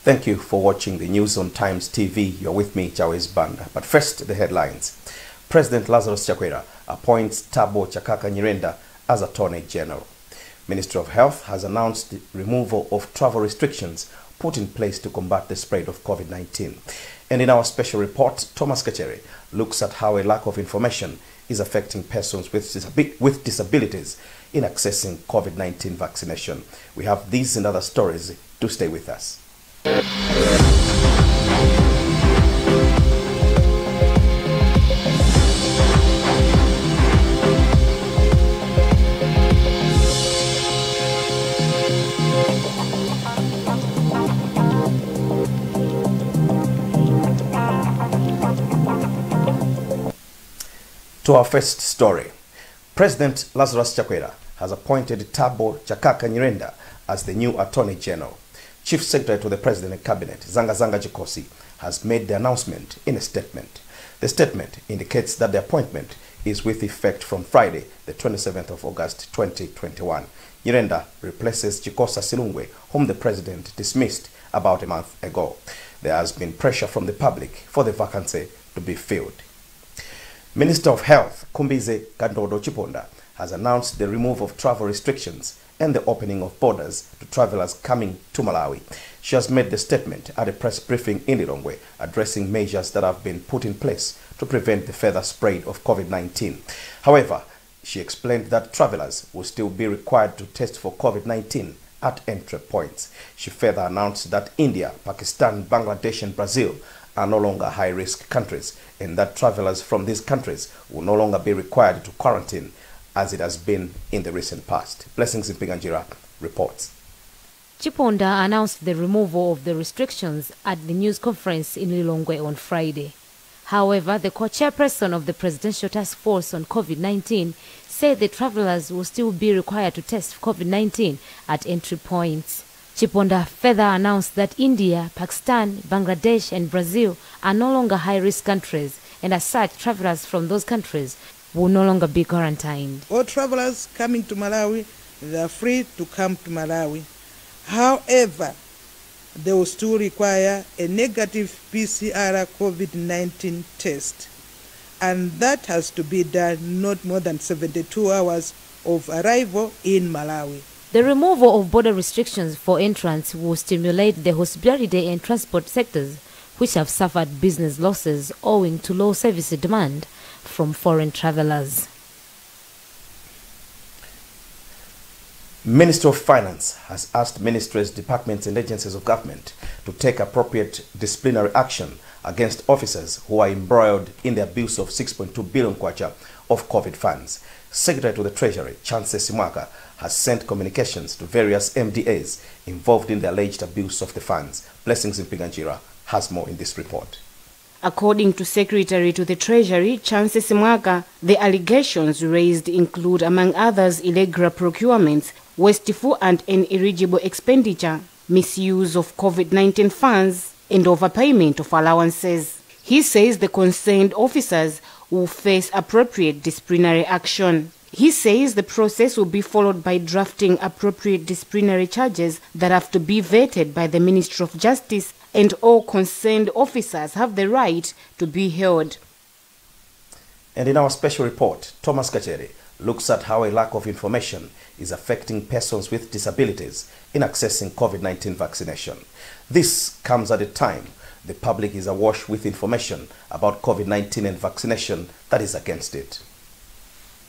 Thank you for watching the News on Times TV. You're with me, Jawes Banda. But first, the headlines. President Lazarus Chakwera appoints Thabo Chakaka Nyirenda as Attorney General. Ministry of Health has announced the removal of travel restrictions put in place to combat the spread of COVID-19. And in our special report, Thomas Kachere looks at how a lack of information is affecting persons with disabilities in accessing COVID-19 vaccination. We have these and other stories. Do stay with us. To our first story, President Lazarus Chakwera has appointed Thabo Chakaka Nyirenda as the new Attorney General. Chief Secretary to the President and Cabinet, Zangazanga Chikosi, has made the announcement in a statement. The statement indicates that the appointment is with effect from Friday, the 27th of August 2021. Nyirenda replaces Chikosa Silungwe, whom the President dismissed about a month ago. There has been pressure from the public for the vacancy to be filled. Minister of Health, Kumbize Kandodo Chiponda, has announced the removal of travel restrictions and the opening of borders to travelers coming to Malawi. She has made the statement at a press briefing in Lilongwe, addressing measures that have been put in place to prevent the further spread of COVID-19. However, she explained that travelers will still be required to test for COVID-19 at entry points. She further announced that India, Pakistan, Bangladesh and Brazil are no longer high-risk countries, and that travelers from these countries will no longer be required to quarantine as it has been in the recent past. Blessings Mpiganjira reports. Chiponda announced the removal of the restrictions at the news conference in Lilongwe on Friday. However, the co-chairperson of the Presidential Task Force on COVID-19 said the travelers will still be required to test for COVID-19 at entry points. Chiponda further announced that India, Pakistan, Bangladesh and Brazil are no longer high-risk countries, and as such, travelers from those countries will no longer be quarantined. All travelers coming to Malawi, they are free to come to Malawi. However, they will still require a negative PCR COVID-19 test, and that has to be done not more than 72 hours of arrival in Malawi. The removal of border restrictions for entrance will stimulate the hospitality and transport sectors, which have suffered business losses owing to low service demand from foreign travelers. Ministry of Finance has asked ministries, departments and agencies of government to take appropriate disciplinary action against officers who are embroiled in the abuse of 6.2 billion kwacha of COVID funds. Secretary to the Treasury, Chance Simwaka, has sent communications to various MDAs involved in the alleged abuse of the funds. Blessings Mpiganjira has more in this report. According to Secretary to the Treasury, Chance Simwaka, the allegations raised include, among others, illegal procurements, wasteful and ineligible expenditure, misuse of COVID-19 funds, and overpayment of allowances. He says the concerned officers will face appropriate disciplinary action. He says the process will be followed by drafting appropriate disciplinary charges that have to be vetted by the Ministry of Justice, and all concerned officers have the right to be held. And in our special report, Thomas Kachere looks at how a lack of information is affecting persons with disabilities in accessing COVID-19 vaccination. This comes at a time the public is awash with information about COVID-19 and vaccination that is against it.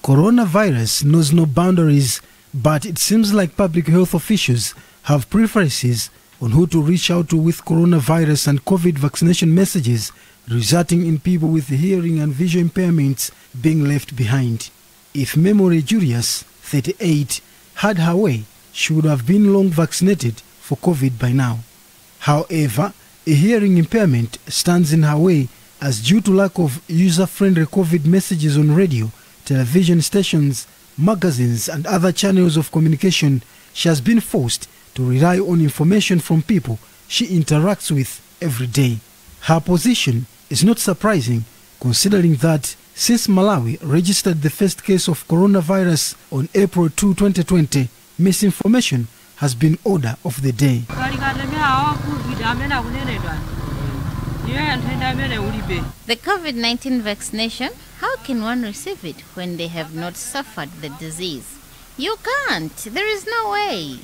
Coronavirus knows no boundaries, but it seems like public health officials have preferences on who to reach out to with coronavirus and COVID vaccination messages, resulting in people with hearing and visual impairments being left behind. If Memory Julius, 38, had her way, she would have been long vaccinated for COVID by now. However, a hearing impairment stands in her way as due to lack of user-friendly COVID messages on radio, television stations, magazines and other channels of communication, she has been forced to rely on information from people she interacts with every day. Her position is not surprising considering that since Malawi registered the first case of coronavirus on April 2, 2020, misinformation has been order of the day. The COVID-19 vaccination, how can one receive it when they have not suffered the disease? You can't. There is no way.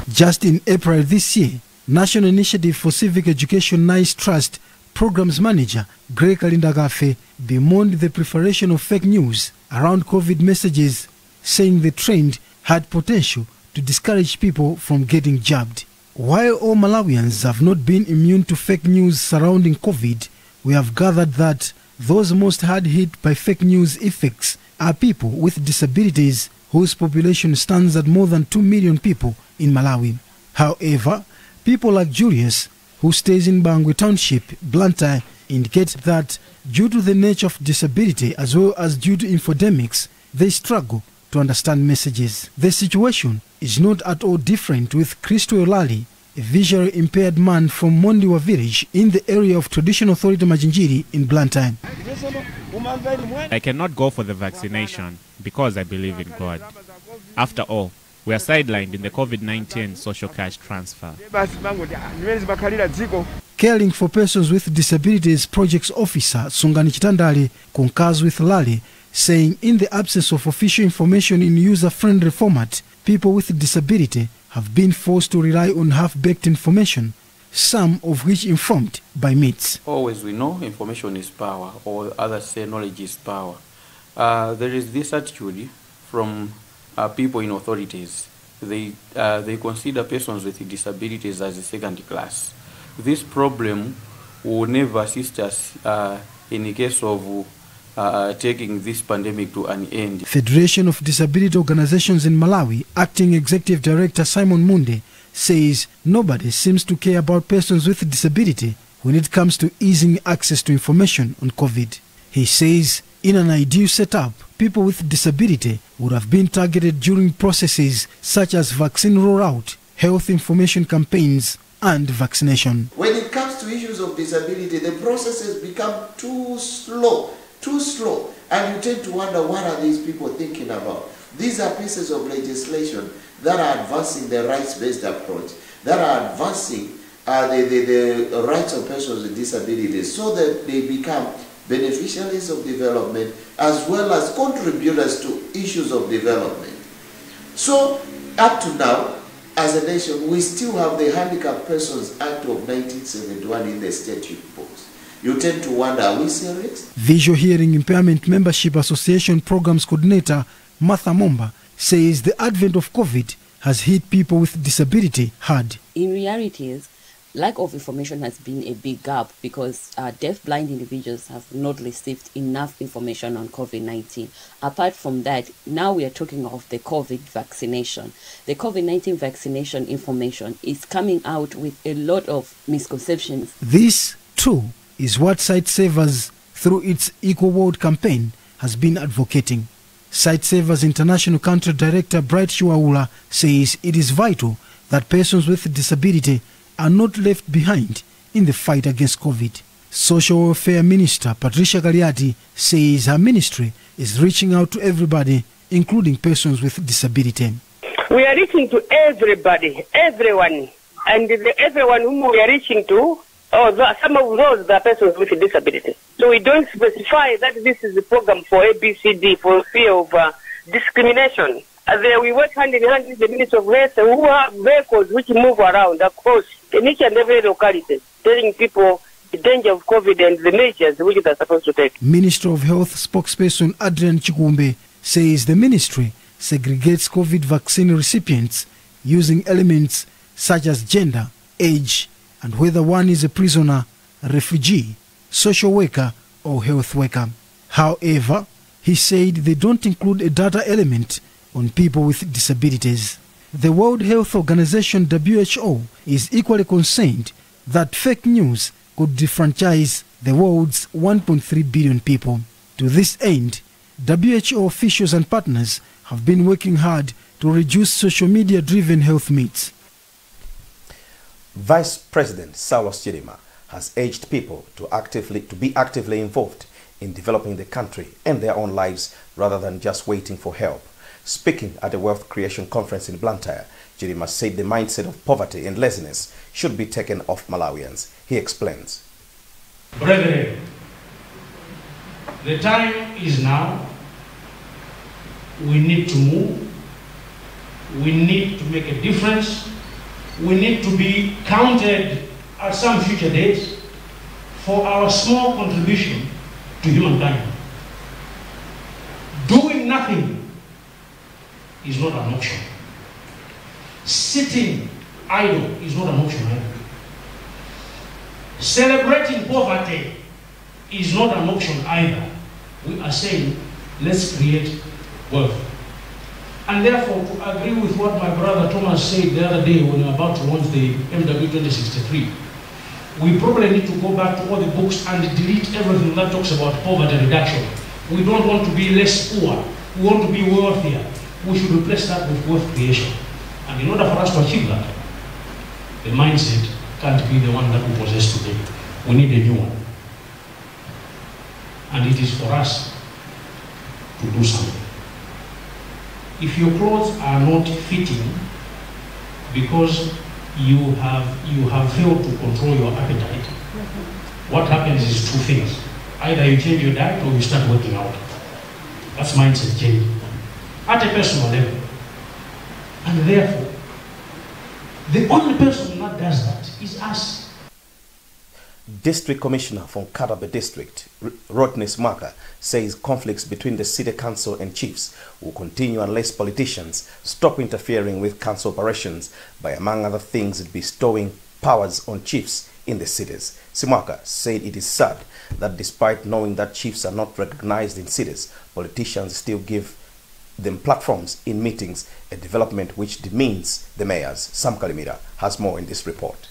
Just in April this year, National Initiative for Civic Education NICE Trust Programs Manager Greg Kalindagafe bemoaned the proliferation of fake news around COVID messages, saying the trend had potential to discourage people from getting jabbed. While all Malawians have not been immune to fake news surrounding COVID, we have gathered that those most hard hit by fake news effects are people with disabilities, whose population stands at more than 2 million people in Malawi. However, people like Julius, who stays in Bangwe Township, Blantyre, indicate that due to the nature of disability as well as due to infodemics, they struggle to understand messages. The situation is not at all different with Christo Olali, a visually impaired man from Mondiwa village in the area of Traditional Authority Majinjiri in Blantyre. I cannot go for the vaccination because I believe in God. After all, we are sidelined in the COVID-19 social cash transfer. Caring for Persons with Disabilities Projects Officer Sungani Chitandale concurs with Lale, saying in the absence of official information in user-friendly format, people with disability have been forced to rely on half-baked information, some of which informed by myths. Always we know information is power, or others say knowledge is power. There is this attitude from people in authorities. They consider persons with disabilities as a second class. This problem will never assist us in the case of taking this pandemic to an end. Federation of Disability Organizations in Malawi, Acting Executive Director Simon Munde, says nobody seems to care about persons with disability when it comes to easing access to information on COVID. He says in an ideal setup, people with disability would have been targeted during processes such as vaccine rollout, health information campaigns, and vaccination. When it comes to issues of disability, the processes become too slow, and you tend to wonder, what are these people thinking about? These are pieces of legislation that are advancing the rights-based approach, that are advancing the rights of persons with disabilities, so that they become beneficiaries of development as well as contributors to issues of development. So up to now, as a nation, we still have the Handicapped Persons Act of 1971 in the statute books. You tend to wonder, are we serious? Visual Hearing Impairment Membership Association Programs Coordinator Martha Momba says the advent of COVID has hit people with disability hard. In reality, lack of information has been a big gap because deaf-blind individuals have not received enough information on COVID-19. Apart from that, now we are talking of the COVID vaccination. The COVID-19 vaccination information is coming out with a lot of misconceptions. This, too, is what Sightsavers, through its Equal World campaign, has been advocating. Sightsavers International Country Director Bright Shuaula says it is vital that persons with disability are not left behind in the fight against COVID. Social Welfare Minister Patricia Galiati says her ministry is reaching out to everybody, including persons with disability. We are reaching to everybody, everyone, and everyone whom we are reaching to, some of those are persons with disability. So we don't specify that this is a program for ABCD for fear of discrimination. We work hand in hand with the Ministry of Health, who have vehicles which move around across in each and every locality, telling people the danger of COVID and the measures which they are supposed to take. Minister of Health spokesperson Adrian Chikumbe says the ministry segregates COVID vaccine recipients using elements such as gender, age, and whether one is a prisoner, refugee, social worker, or health worker. However, he said they don't include a data element on people with disabilities. The World Health Organization WHO is equally concerned that fake news could defranchise the world's 1.3 billion people. To this end, WHO officials and partners have been working hard to reduce social media-driven health myths. Vice President Saulos Chirima has urged people to be actively involved in developing the country and their own lives rather than just waiting for help. Speaking at a wealth creation conference in Blantyre, Chirima said the mindset of poverty and laziness should be taken off Malawians. He explains. Brethren, the time is now. We need to move. We need to make a difference. We need to be counted at some future date for our small contribution to humankind. Doing nothing is not an option. Sitting idle is not an option either. Celebrating poverty is not an option either. We are saying, let's create wealth. And therefore, to agree with what my brother Thomas said the other day when we were about to launch the MW 2063, we probably need to go back to all the books and delete everything that talks about poverty reduction. We don't want to be less poor. We want to be wealthier. We should replace that with wealth creation. And in order for us to achieve that, the mindset can't be the one that we possess today. We need a new one. And it is for us to do something. If your clothes are not fitting because you have failed to control your appetite, what happens is two things. Either you change your diet or you start working out. That's mindset change at a personal level. And therefore, the only person that does that is us. District Commissioner from Nkatabe District, Rodney Smaka, says conflicts between the city council and chiefs will continue unless politicians stop interfering with council operations by, among other things, bestowing powers on chiefs in the cities. Smaka said it is sad that despite knowing that chiefs are not recognized in cities, politicians still give them platforms in meetings, a development which demeans the mayors. Sam Kalimira has more in this report.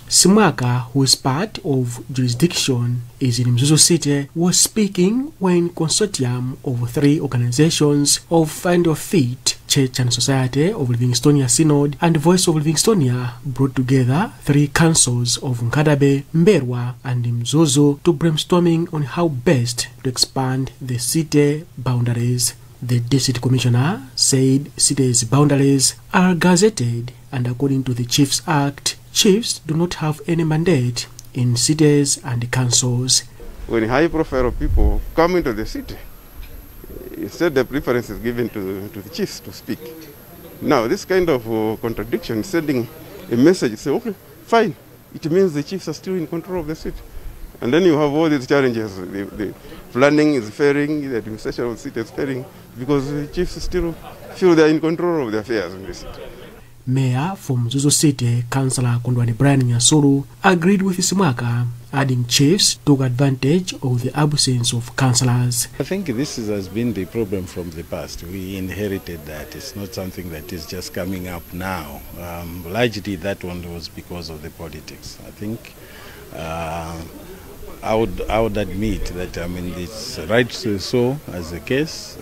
Smaka, who is part of jurisdiction is in Mzuzu City, was speaking when consortium of 3 organizations of Find Your Feet, Church and Society of Livingstonia Synod and Voice of Livingstonia brought together 3 councils of Nkatabe, Mberwa and Mzuzu to brainstorming on how best to expand the city boundaries. The district commissioner said cities boundaries are gazetted, and according to the Chiefs Act, chiefs do not have any mandate in cities and councils. When high-profile people come into the city, instead the preference is given to the chiefs to speak. Now, this kind of contradiction, sending a message, say, okay, fine, it means the chiefs are still in control of the city. And then you have all these challenges. The planning is failing, the administration of the city is failing, because the chiefs still feel they are in control of the affairs in the city. Mayor from Mzuzu City, Councillor Kondwani Brian Nyasulu, agreed with Smaka, adding chiefs took advantage of the absence of councillors. I think this has been the problem from the past. We inherited that. It's not something that is just coming up now. Largely that one was because of the politics. I think I would admit that it's right so as a case.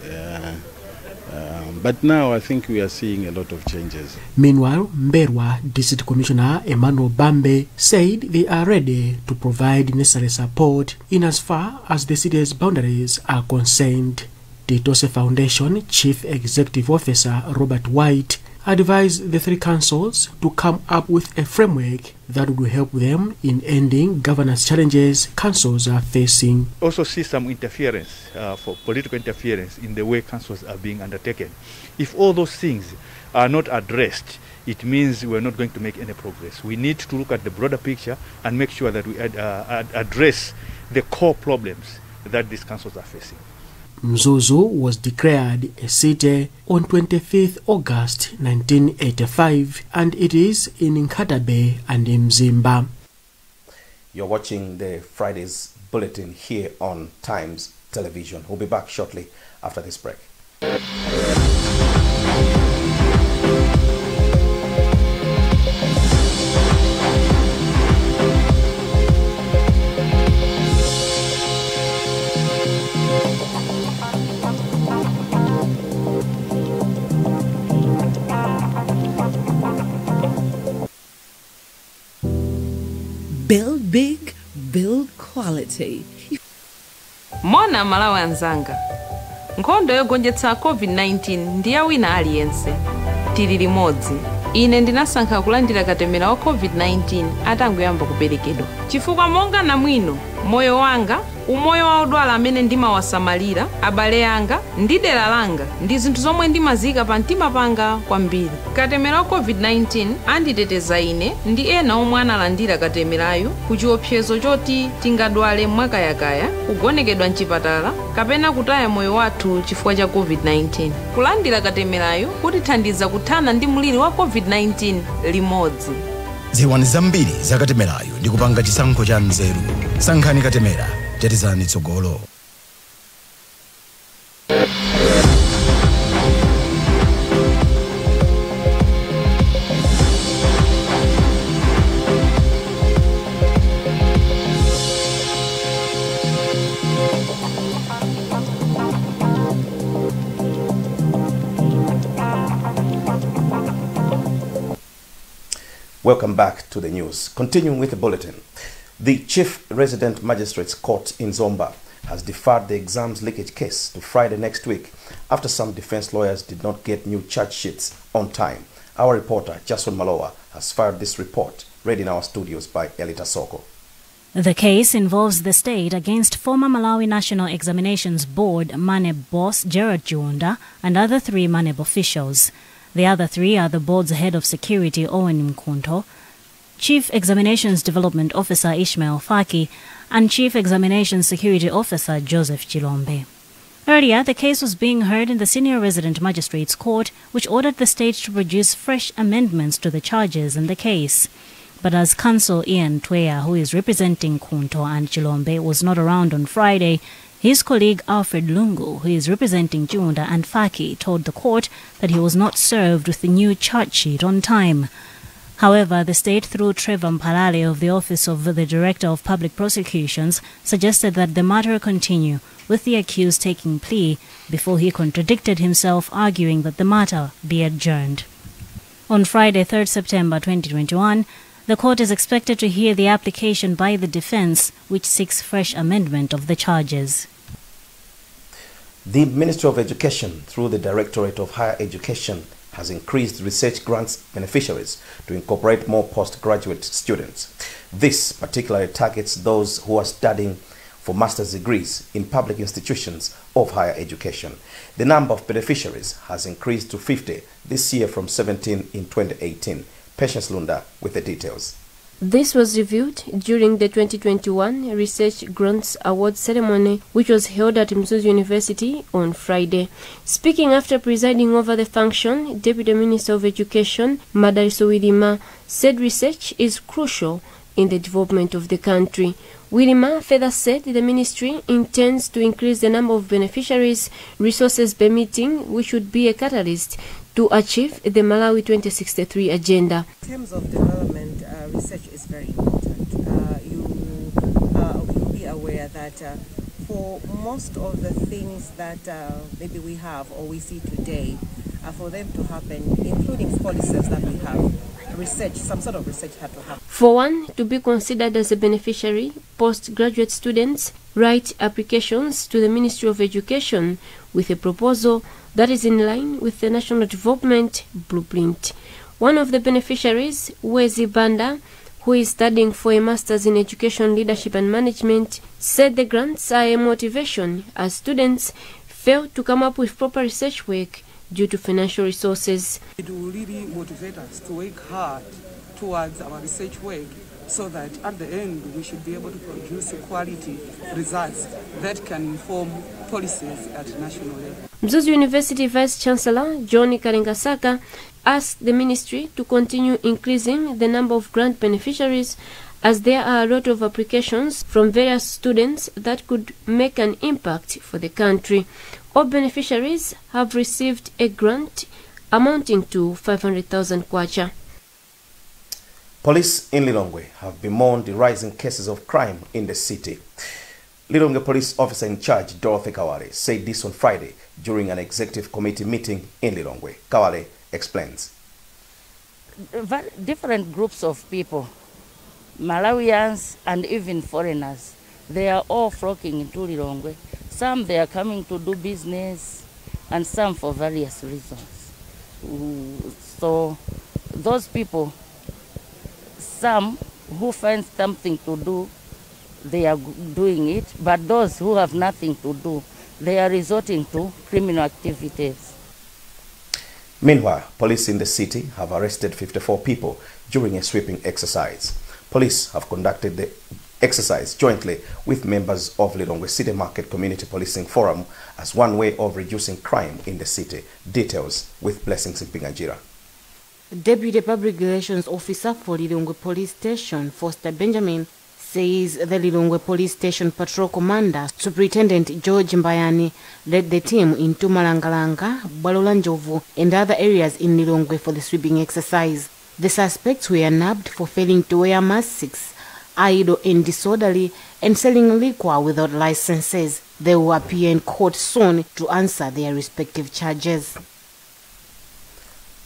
But now I think we are seeing a lot of changes. Meanwhile, Mberwa District Commissioner Emmanuel Bambe said they are ready to provide necessary support in as far as the city's boundaries are concerned. The Tose Foundation Chief Executive Officer Robert White advised the 3 councils to come up with a framework that would help them in ending governance challenges councils are facing. Also see some interference, for political interference in the way councils are being undertaken. If all those things are not addressed, it means we're not going to make any progress. We need to look at the broader picture and make sure that we address the core problems that these councils are facing. Mzuzu was declared a city on 25th August 1985, and it is in Nkatabe and Mzimba. You're watching the Friday's Bulletin here on Times Television. We'll be back shortly after this break. Build big, build quality. Mona Malawi anzanga. Nkhondo yogonjetsa COVID-19 ndiye wina aliyense. Tili limodzi. Ine ndinasankha kulandira katemera wa COVID-19 atangoyamba kuperekedwa. Chifukwa monga namwino, moyo wanga, umoyo wa odwala amene ndimawasamalira, abale anga, ndi dera langa, ndi zinthu zomwe ndimazika pa mtima panga kwambiri. Katemera wa COVID-19 anditeteza ine ndi ena omwe analandira katemerayo ku chiopsezo choti tingadwale mwakayakaya, kugonekedwa mchipatala, kapena kutaya moyo wathu chifukwa cha COVID-19. Kulandira katemerayo kutithandiza kuthana ndi mliri wa COVID-19 limodzi. Ziwani zambiri za katemerayo ndi kupanga chisankho cha nzeru. Sankhani katemera, tetezani tsogolo. Welcome back to the news. Continuing with the bulletin. The Chief Resident Magistrates Court in Zomba has deferred the exams leakage case to Friday next week after some defense lawyers did not get new charge sheets on time. Our reporter, Jason Malowa, has fired this report, read in our studios by Elita Soko. The case involves the state against former Malawi National Examinations Board MANEB boss Gerard Chiwunda and other 3 MANEB officials. The other 3 are the board's head of security Owen Mkunto, Chief Examinations Development Officer Ishmael Faki, and Chief Examinations Security Officer Joseph Chilombe. Earlier, the case was being heard in the Senior Resident Magistrates Court, which ordered the state to produce fresh amendments to the charges in the case. But as counsel Ian Tweya, who is representing Kunto and Chilombe, was not around on Friday, his colleague Alfred Lungu, who is representing Chiwunda and Faki, told the court that he was not served with the new charge sheet on time. However, the state, through Trevor Mpalale of the Office of the Director of Public Prosecutions, suggested that the matter continue, with the accused taking plea before he contradicted himself, arguing that the matter be adjourned. On Friday, 3rd September 2021, the court is expected to hear the application by the defense, which seeks fresh amendment of the charges. The Ministry of Education, through the Directorate of Higher Education, has increased research grants beneficiaries to incorporate more postgraduate students. This particularly targets those who are studying for master's degrees in public institutions of higher education. The number of beneficiaries has increased to 50 this year from 17 in 2018. Patience Lunda with the details. This was reviewed during the 2021 Research Grants Award ceremony, which was held at Mzuzu University on Friday. Speaking after presiding over the function, Deputy Minister of Education, Madariso Wirima, said research is crucial in the development of the country. Wirima further said the ministry intends to increase the number of beneficiaries, resources permitting, which would be a catalyst to achieve the Malawi 2063 agenda. In terms of development, research is very important. You'll be aware that for most of the things that maybe we have or we see today, for them to happen, including policies that we have, research, some sort of research had to happen. For one to be considered as a beneficiary, postgraduate students write applications to the Ministry of Education with a proposal that is in line with the National Development Blueprint. One of the beneficiaries, Wezi Banda, who is studying for a Master's in Education Leadership and Management, said the grants are a motivation as students fail to come up with proper research work due to financial resources. It will really motivate us to work hard towards our research work so that at the end we should be able to produce quality results that can inform policies at national level. Mzuzu University Vice Chancellor John Karengasaka asked the ministry to continue increasing the number of grant beneficiaries as there are a lot of applications from various students that could make an impact for the country. All beneficiaries have received a grant amounting to 500,000 kwacha. Police in Lilongwe have bemoaned the rising cases of crime in the city. Lilongwe Police Officer in Charge Dorothy Kawale said this on Friday during an executive committee meeting in Lilongwe. Kawale explains. Different groups of people, Malawians and even foreigners, they are all flocking into Lilongwe Some they are coming to do business, and some for various reasons. So those people, some who find something to do, they are doing it, but those who have nothing to do, they are resorting to criminal activities. Meanwhile, police in the city have arrested 54 people during a sweeping exercise. Police have conducted the exercise jointly with members of Lilongwe City Market Community Policing Forum as one way of reducing crime in the city. Details with Blessings Mpinganjira. Deputy Public Relations Officer for Lilongwe Police Station, Foster Benjamin, says the Lilongwe Police Station Patrol Commander, Superintendent George Mbayani, led the team into Malangalanga, Bwalolanjovu, and other areas in Lilongwe for the sweeping exercise. The suspects were nabbed for failing to wear masks, idle and disorderly, and selling liquor without licenses. They will appear in court soon to answer their respective charges.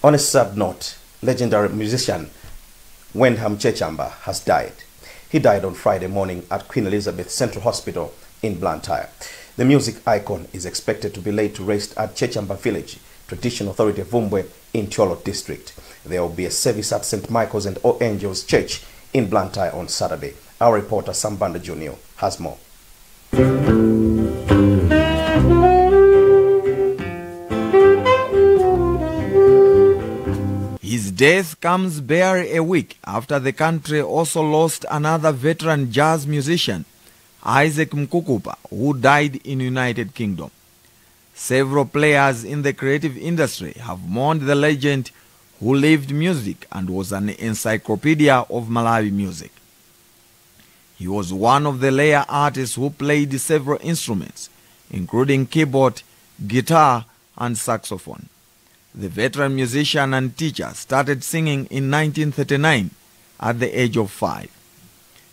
On a sad note, legendary musician Wendham Chechamba has died. He died on Friday morning at Queen Elizabeth Central Hospital in Blantyre. The music icon is expected to be laid to rest at Chechamba Village, Traditional Authority of Vumbwe in Cholo District. There will be a service at St. Michael's and All Angels Church in Blantyre on Saturday. Our reporter Sambanda Junior has more. His death comes barely a week after the country also lost another veteran jazz musician, Isaac Mkukupa, who died in United Kingdom. Several players in the creative industry have mourned the legend who lived music and was an encyclopedia of Malawi music. He was one of the layer artists who played several instruments, including keyboard, guitar, and saxophone. The veteran musician and teacher started singing in 1939 at the age of 5.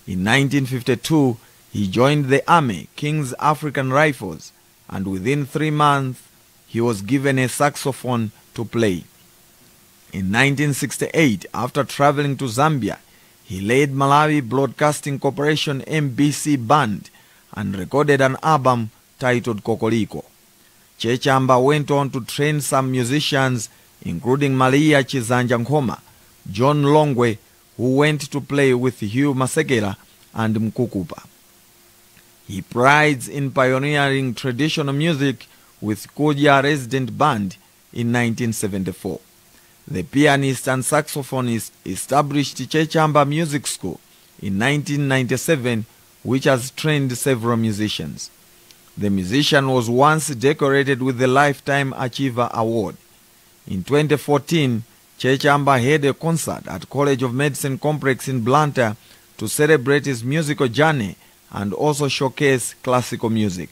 In 1952, he joined the Army, King's African Rifles, and within 3 months, he was given a saxophone to play. In 1968, after traveling to Zambia, he led Malawi Broadcasting Corporation MBC Band and recorded an album titled Kokoliko. Chechamba went on to train some musicians, including Malia Chizanja Nkoma, John Longwe, who went to play with Hugh Masekela and Mkukupa. He prides in pioneering traditional music with Koja Resident Band in 1974. The pianist and saxophonist established Chechamba Music School in 1997, which has trained several musicians. The musician was once decorated with the Lifetime Achiever Award. In 2014, Chechamba held a concert at College of Medicine Complex in Blantyre to celebrate his musical journey and also showcase classical music.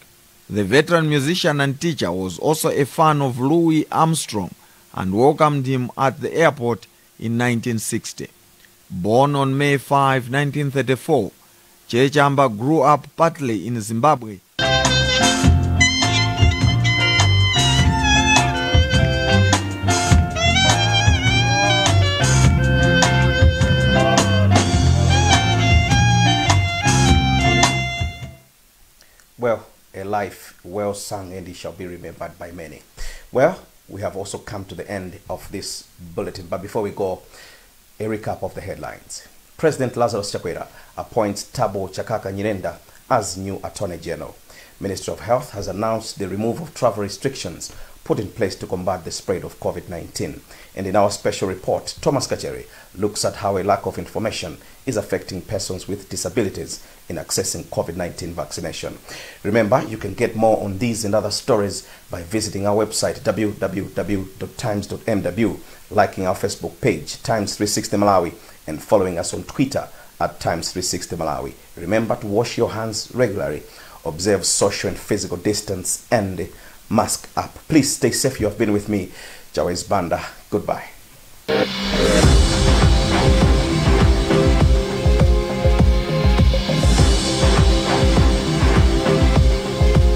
The veteran musician and teacher was also a fan of Louis Armstrong and welcomed him at the airport in 1960. Born on May 5, 1934, Chechamba grew up partly in Zimbabwe. Well, a life well sung, and it shall be remembered by many. Well, we have also come to the end of this bulletin, but before we go, a recap of the headlines. President Lazarus Chakwera appoints Thabo Chakaka Nyirenda as new Attorney General. Ministry of Health has announced the removal of travel restrictions put in place to combat the spread of COVID-19. And in our special report, Thomas Kacheri looks at how a lack of information is affecting persons with disabilities in accessing COVID-19 vaccination. Remember, you can get more on these and other stories by visiting our website www.times.mw, liking our Facebook page, Times 360 Malawi, and following us on Twitter at Times 360 Malawi. Remember to wash your hands regularly, observe social and physical distance, and mask up. Please stay safe. You have been with me, Jawes Banda. Goodbye.